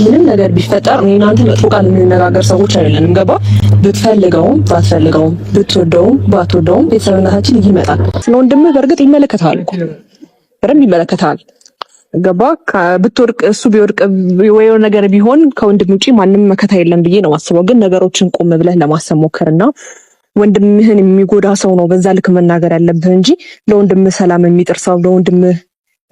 ምንም ነገር ቢፈጠር እኔና አንተ መጥፎ ቃል የምንነጋገር ሰዎች አይደለንም። ገባ? ብትፈልገውም ባትፈልገውም ብትወደውም ባትወደውም ቤተሰብነታችን ይመጣል። ስለወንድምህ በእርግጥ ይመለከታል እኮ በደንብ ይመለከታል። ገባ? ብትወርቅ እሱ ቢወርቅ ወይ ነገር ቢሆን ከወንድም ውጪ ማንም መከታ የለም ብዬ ነው ማስበው። ግን ነገሮችን ቆም ብለህ ለማሰብ ሞክርና ወንድምህን የሚጎዳ ሰው ነው በዛ ልክ መናገር ያለብህ እንጂ ለወንድምህ ሰላም የሚጥር ሰው፣ ለወንድምህ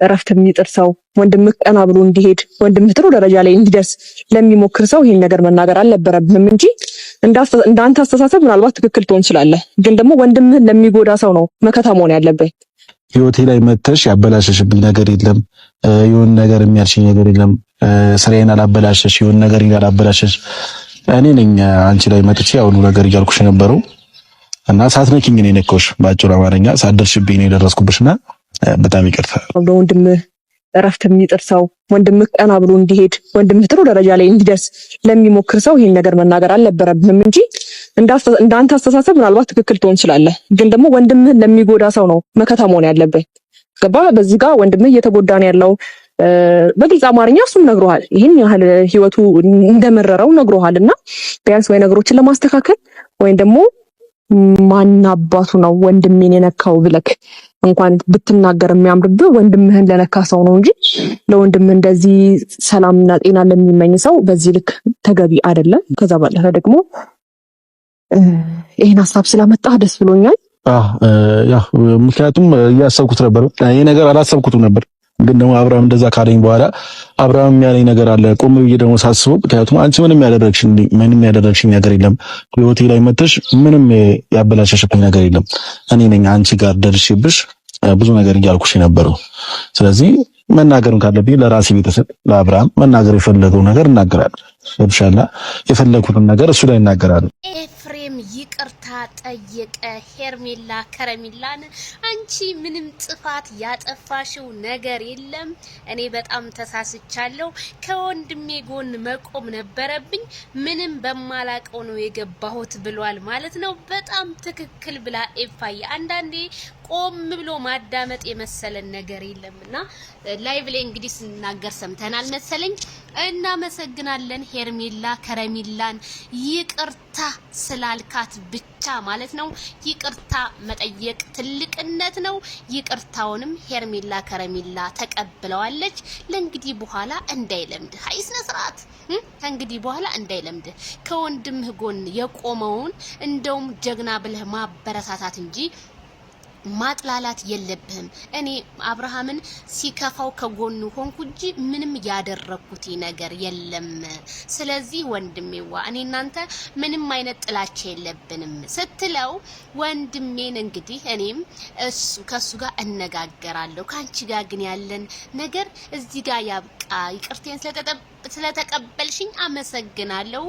እረፍት የሚጥር ሰው፣ ወንድምህ ቀና ብሎ እንዲሄድ፣ ወንድምህ ጥሩ ደረጃ ላይ እንዲደርስ ለሚሞክር ሰው ይሄን ነገር መናገር አልነበረብህም እንጂ እንዳንተ አስተሳሰብ ምናልባት ትክክል ትሆን ትችላለህ። ግን ደግሞ ወንድምህን ለሚጎዳ ሰው ነው መከታ መሆን ያለብህ። ህይወቴ ላይ መተሽ ያበላሸሽብኝ ነገር የለም። የሆነ ነገር የሚያልሽኝ ነገር የለም። ስራዬን አላበላሸሽ፣ የሆነ ነገር ያላበላሸሽ እኔ ነኝ አንቺ ላይ መጥቼ ያው ሁሉ ነገር እያልኩሽ ነበረው እና ሳትነኪኝ እኔ ነክሽ ባጭሩ አማርኛ ሳትደርሽብኝ ነው የደረስኩብሽና በጣም ይቅርታ። ወንድምህ እረፍት የሚጥር ሰው፣ ወንድምህ ቀና ብሎ እንዲሄድ፣ ወንድምህ ጥሩ ደረጃ ላይ እንዲደርስ ለሚሞክር ሰው ይሄን ነገር መናገር አልነበረብህም እንጂ እንዳንተ አስተሳሰብ ምናልባት ትክክል ትሆን ትችላለህ። ግን ደግሞ ወንድምህን ለሚጎዳ ሰው ነው መከታ መሆን ያለብህ። ገባ? በዚህ ጋር ወንድምህ እየተጎዳ ነው ያለው። በግልጽ አማርኛ እሱም ነግሮሃል፣ ይሄን ያህል ህይወቱ እንደመረረው ነግሮሃልና ቢያንስ ወይ ነገሮችን ለማስተካከል ወይም ደግሞ ማን አባቱ ነው ወንድሜን የነካው ብለክ እንኳን ብትናገር የሚያምርብህ ወንድምህን ለነካ ሰው ነው እንጂ ለወንድምህ እንደዚህ ሰላምና ጤና ለሚመኝ ሰው በዚህ ልክ ተገቢ አይደለም። ከዛ ባለፈ ደግሞ ይሄን ሐሳብ ስላመጣህ ደስ ብሎኛል። ያው ምክንያቱም እያሰብኩት ነበር፣ ይሄ ነገር አላሰብኩትም ነበር። ግን ደግሞ አብርሃም እንደዛ ካለኝ በኋላ አብርሃም ያለኝ ነገር አለ ቆም ብዬ ደግሞ ሳስበው፣ ምክንያቱም አንቺ ምንም ያደረግሽኝ ነገር የለም፣ ህይወቴ ላይ መተሽ ምንም ያበላሸሽብኝ ነገር የለም። እኔ ነኝ አንቺ ጋር ደርሼብሽ ብዙ ነገር እያልኩሽ የነበረው። ስለዚህ መናገርም ካለብኝ ለራሴ ቤተሰብ ለአብርሃም መናገር የፈለገው ነገር እናገራለሁ። ሰብሻላ የፈለኩትን ነገር እሱ ላይ እናገራለሁ። ኤፍሬም ይቅርታ ጠየቀ ሄርሜላ ከረሚላን። አንቺ ምንም ጥፋት ያጠፋሽው ነገር የለም፣ እኔ በጣም ተሳስቻለሁ፣ ከወንድሜ ጎን መቆም ነበረብኝ፣ ምንም በማላቀው ነው የገባሁት ብሏል ማለት ነው። በጣም ትክክል ብላ ኤፋዬ። አንዳንዴ ቆም ብሎ ማዳመጥ የመሰለን ነገር የለምና ላይቭ ላይ እንግዲህ ስናገር ሰምተናል መሰለኝ። እናመሰግናለን ሄርሜላ ከረሚላን ይቅርታ ስላልካት ብቻ ማለት ነው። ይቅርታ መጠየቅ ትልቅነት ነው። ይቅርታውንም ሄርሜላ ከረሚላ ተቀብለዋለች። ለእንግዲህ በኋላ እንዳይለምድ ሀይስነ ስርዓት ከእንግዲህ በኋላ እንዳይለምድ ከወንድምህ ጎን የቆመውን እንደውም ጀግና ብለህ ማበረታታት እንጂ ማጥላላት የለብህም። እኔ አብርሃምን ሲከፋው ከጎኑ ሆንኩ እንጂ ምንም ያደረኩት ነገር የለም። ስለዚህ ወንድሜዋ እኔ እናንተ ምንም አይነት ጥላቻ የለብንም ስትለው ወንድሜን እንግዲህ እኔም ከሱ ጋር እነጋገራለሁ፣ ካንቺ ጋር ግን ያለን ነገር እዚህ ጋር ያብቃ። ይቅርቴን ስለተቀበልሽኝ አመሰግናለሁ።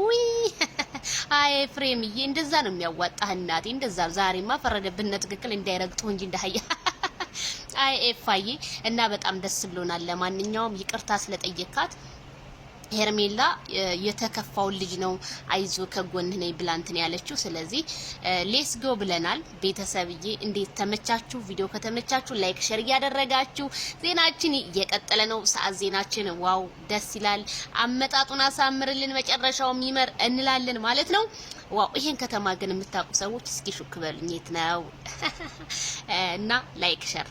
አይ ኤፍሬምዬ እንደዛ ነው የሚያዋጣህ እናቴ፣ እንደዛ ዛሬማ ፈረደብን ትክክል እንዳይረግጡ እንጂ እንዳያ። አይ ኤፋዬ እና በጣም ደስ ብሎናል። ለማንኛውም ይቅርታ ስለጠየካት ሄርሜላ የተከፋው ልጅ ነው አይዞ ከጎንህ ነኝ ብላንትን ያለችው። ስለዚህ ሌትስ ጎ ብለናል። ቤተሰብዬ እንዴት ተመቻችሁ? ቪዲዮ ከተመቻችሁ ላይክ ሼር እያደረጋችሁ ዜናችን እየቀጠለ ነው። ሰዓት ዜናችን ዋው ደስ ይላል። አመጣጡን አሳምርልን፣ መጨረሻው ይመር እንላለን ማለት ነው። ዋው ይሄን ከተማ ግን የምታውቁ ሰዎች እስኪ ሹክ በሉኝ የት ነው እና ላይክ ሼር